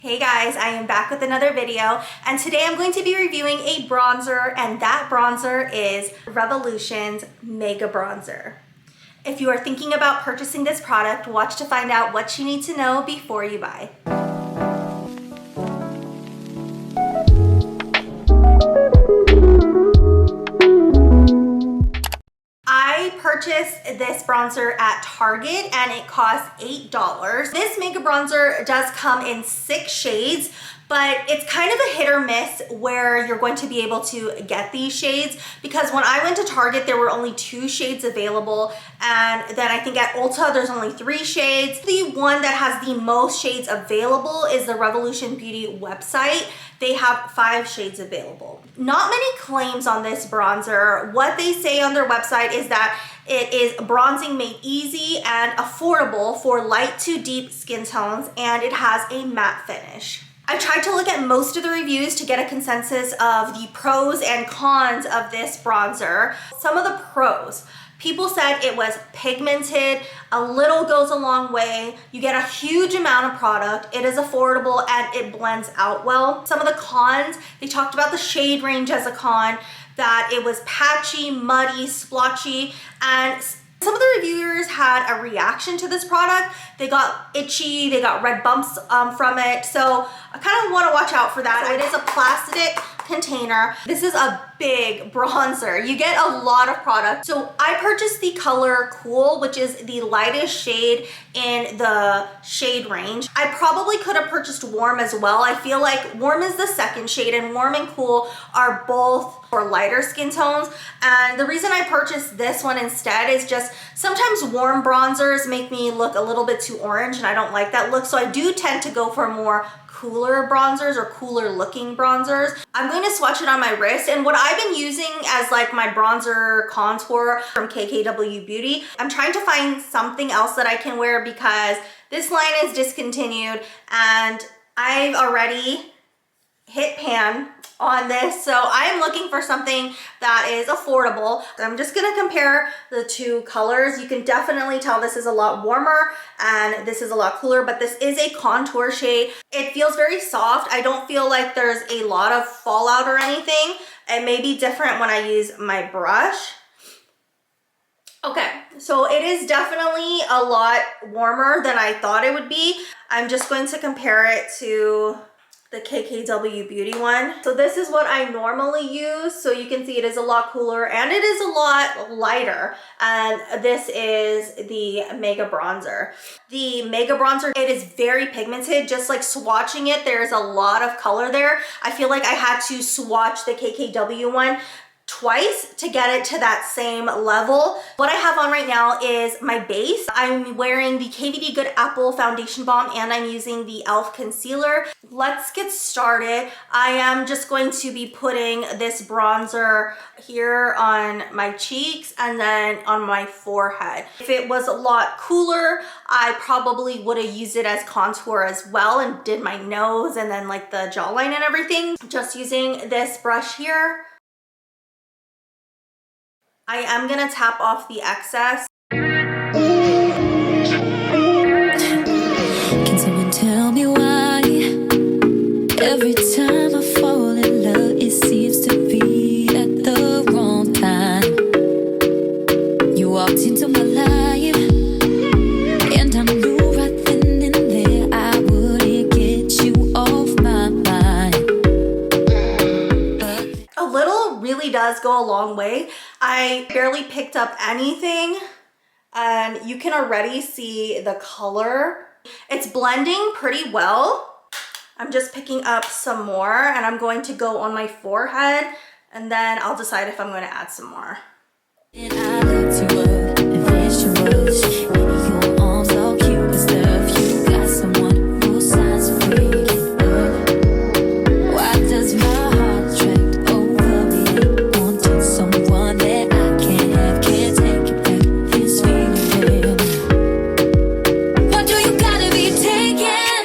Hey guys, I am back with another video, and today I'm going to be reviewing a bronzer, and that bronzer is Revolution's Mega Bronzer. If you are thinking about purchasing this product, watch to find out what you need to know before you buy. I purchased this bronzer at Target and it cost $8. This Mega Bronzer does come in 6 shades, but it's kind of a hit or miss where you're going to be able to get these shades, because when I went to Target there were only 2 shades available, and then I think at Ulta there's only 3 shades. The one that has the most shades available is the Revolution Beauty website. They have 5 shades available. Not many claims on this bronzer. What they say on their website is that it is bronzing made easy and affordable for light to deep skin tones, and it has a matte finish. I tried to look at most of the reviews to get a consensus of the pros and cons of this bronzer. Some of the pros. People said it was pigmented, a little goes a long way, you get a huge amount of product, it is affordable, and it blends out well. Some of the cons, they talked about the shade range as a con, that it was patchy, muddy, splotchy, and some of the reviewers had a reaction to this product. They got itchy, they got red bumps from it, so I kind of want to watch out for that. So it is a plastic container. This is a big bronzer. You get a lot of product. So I purchased the color Cool, which is the lightest shade in the shade range. I probably could have purchased Warm as well. I feel like Warm is the second shade, and Warm and Cool are both for lighter skin tones. And the reason I purchased this one instead is just sometimes warm bronzers make me look a little bit too orange, and I don't like that look. So I do tend to go for more cooler bronzers or cooler looking bronzers. I'm going to swatch it on my wrist, and what I've been using as like my bronzer contour from KKW Beauty. I'm trying to find something else that I can wear because this line is discontinued and I've already hit pan on this, so I'm looking for something that is affordable. I'm just gonna compare the 2 colors. You can definitely tell this is a lot warmer and this is a lot cooler, but this is a contour shade. It feels very soft. I don't feel like there's a lot of fallout or anything. It may be different when I use my brush. Okay, so it is definitely a lot warmer than I thought it would be. I'm just going to compare it to the KKW Beauty one. So this is what I normally use. So you can see it is a lot cooler and it is a lot lighter. And this is the Mega Bronzer. The Mega Bronzer, it is very pigmented. Just like swatching it, there's a lot of color there. I feel like I had to swatch the KKW one twice to get it to that same level. What I have on right now is my base. I'm wearing the KVD Good Apple Foundation Balm and I'm using the e.l.f. Concealer. Let's get started. I am just going to be putting this bronzer here on my cheeks and then on my forehead. If it was a lot cooler, I probably would have used it as contour as well and did my nose and then like the jawline and everything. Just using this brush here. I am gonna tap off the excess. Can someone tell me why every time I fall in love it seems to be at the wrong time? You walked into my life and I knew right then and there I wouldn't get you off my mind. A little really does go a long way. I barely picked up anything and you can already see the color. It's blending pretty well. I'm just picking up some more and I'm going to go on my forehead and then I'll decide if I'm going to add some more. And I looked you up and visuals in your arms all cute and stuff. You got someone who signs freaking up. Why does my heart attract over me? Wanting someone that I can't have, can't take it back. This feeling. Why do you gotta be taken?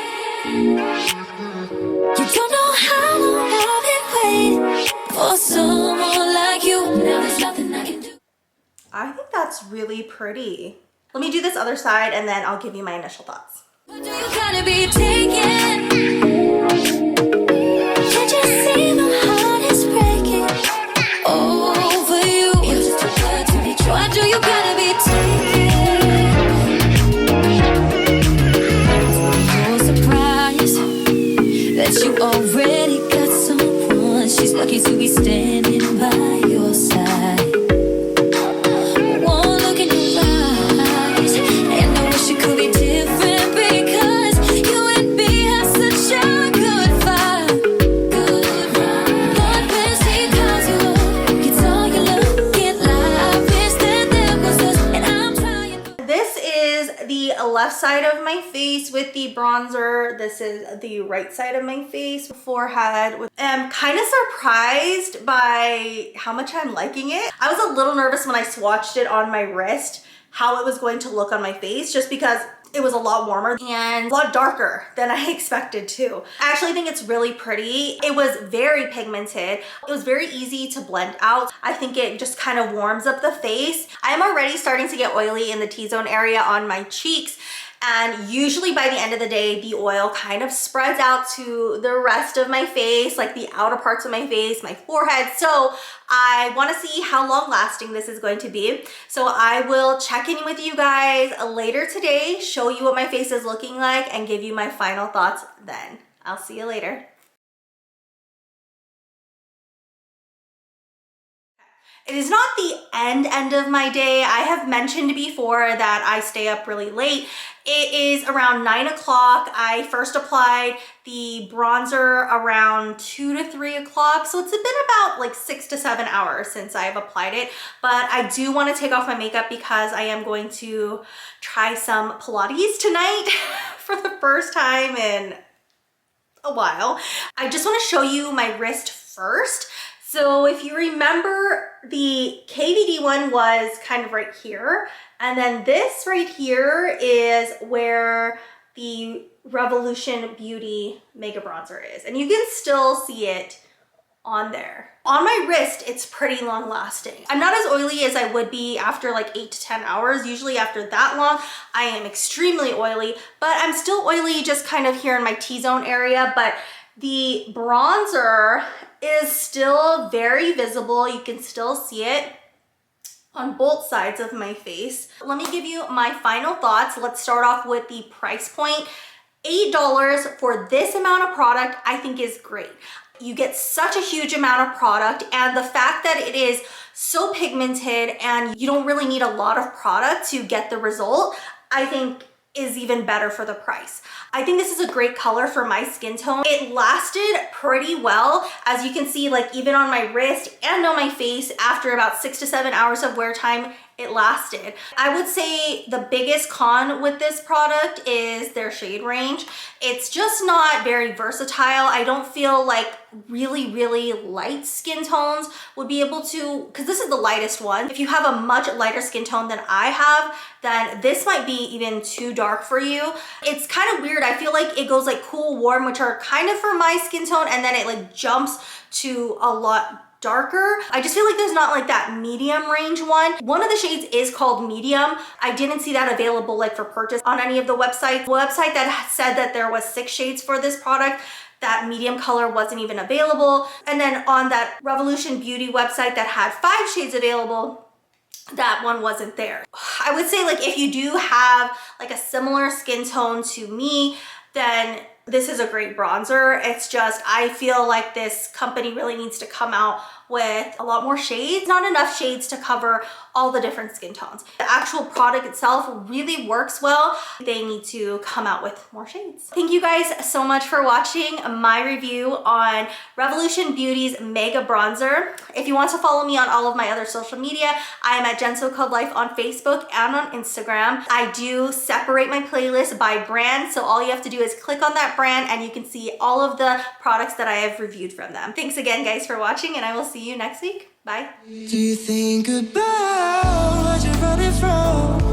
You don't know how long I've been waiting for someone like you. Now there's nothing I can do. I think that's really pretty. Let me do this other side and then I'll give you my initial thoughts. What You gotta be taken. Can't you see my heart is breaking over you? You're just too good to be true. Why do you gotta be taken? You're surprised that you already got someone. She's lucky to be standing by your side. Won't look in your eyes, and I wish it could be different because you and me have such a good vibe. Good vibe. But when she calls you up, gets all you look at life. Wish that there was us, and I'm trying. This is the left side of my face with the bronzer. This is the right side of my face, forehead. I'm kind of surprised by how much I'm liking it. I was a little nervous when I swatched it on my wrist, how it was going to look on my face, just because it was a lot warmer and a lot darker than I expected too. I actually think it's really pretty. It was very pigmented. It was very easy to blend out. I think it just kind of warms up the face. I'm already starting to get oily in the T-zone area on my cheeks. And usually by the end of the day, the oil kind of spreads out to the rest of my face, like the outer parts of my face, my forehead. So I want to see how long lasting this is going to be. So I will check in with you guys later today, show you what my face is looking like, and give you my final thoughts then. I'll see you later. It is not the end of my day. I have mentioned before that I stay up really late. It is around 9 o'clock. I first applied the bronzer around 2 to 3 o'clock. So it's been about like 6 to 7 hours since I've applied it. But I do want to take off my makeup because I am going to try some Pilates tonight for the first time in a while. I just want to show you my wrist first. So if you remember, the KVD one was kind of right here. And then this right here is where the Revolution Beauty Mega Bronzer is. And you can still see it on there. On my wrist, it's pretty long lasting. I'm not as oily as I would be after like 8 to 10 hours. Usually after that long, I am extremely oily, but I'm still oily just kind of here in my T-zone area. But the bronzer is still very visible. You can still see it on both sides of my face. Let me give you my final thoughts. Let's start off with the price point. $8 for this amount of product, I think is great. You get such a huge amount of product, and the fact that it is so pigmented and you don't really need a lot of product to get the result, I think is even better for the price. I think this is a great color for my skin tone. It lasted pretty well. As you can see, like even on my wrist and on my face, after about 6 to 7 hours of wear time, it lasted. I would say the biggest con with this product is their shade range. It's just not very versatile. I don't feel like really light skin tones would be able to, because this is the lightest one. If you have a much lighter skin tone than I have, then this might be even too dark for you. It's kind of weird. I feel like it goes like cool, warm, which are kind of for my skin tone, and then it like jumps to a lot darker. I just feel like there's not like that medium range one. One of the shades is called medium. I didn't see that available like for purchase on any of the websites. The website that said that there was 6 shades for this product, that medium color wasn't even available. And then on that Revolution Beauty website that had 5 shades available, that one wasn't there. I would say like if you do have like a similar skin tone to me, then this is a great bronzer. It's just, I feel like this company really needs to come out with a lot more shades. Not enough shades to cover all the different skin tones. The actual product itself really works well. They need to come out with more shades. Thank you guys so much for watching my review on Revolution Beauty's Mega Bronzer. If you want to follow me on all of my other social media, I am at JenSoCodeLife on Facebook and on Instagram. I do separate my playlist by brand, so all you have to do is click on that brand and you can see all of the products that I have reviewed from them. Thanks again guys for watching, and I will see you next week. Bye. Do you think about what you're running from?